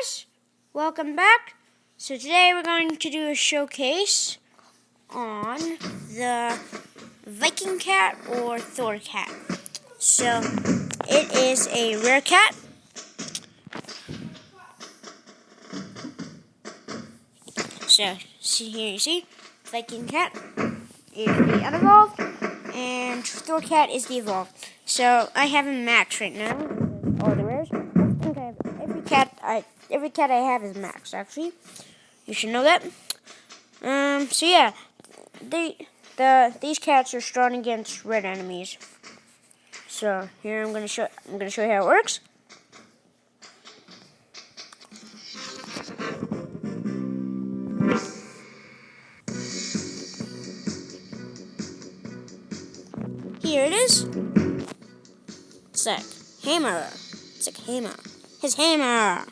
guys, welcome back. So today we're going to do a showcase on the Viking cat or Thor cat. So it is a rare cat. So see here, you see Viking cat is the unevolved and Thor cat is the evolved. So I have a max right now. All the rares. I think I have every cat I have is max, actually. You should know that. So yeah, these cats are strong against red enemies. So here I'm gonna show you how it works. Here it is. It's like hammer. It's like hammer. His hammer.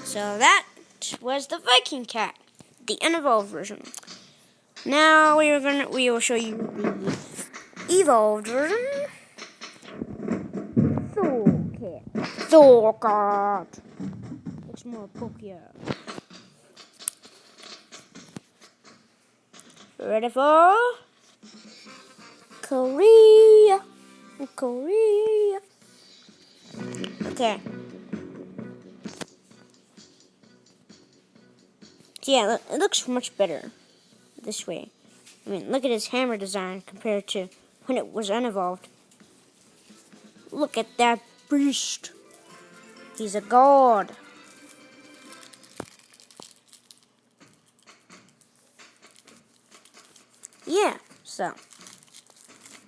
So that was the Viking cat, the unevolved version. Now we will show you the evolved version. Thor cat. Looks more pokier. Ready for Korea? Korea. Okay. Yeah, look, it looks much better this way. I mean, look at his hammer design compared to when it was unevolved. Look at that beast. He's a god. Yeah, so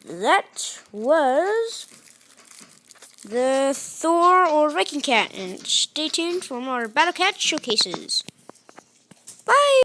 that was the Thor or Viking cat, and stay tuned for more Battle Cat showcases. Bye!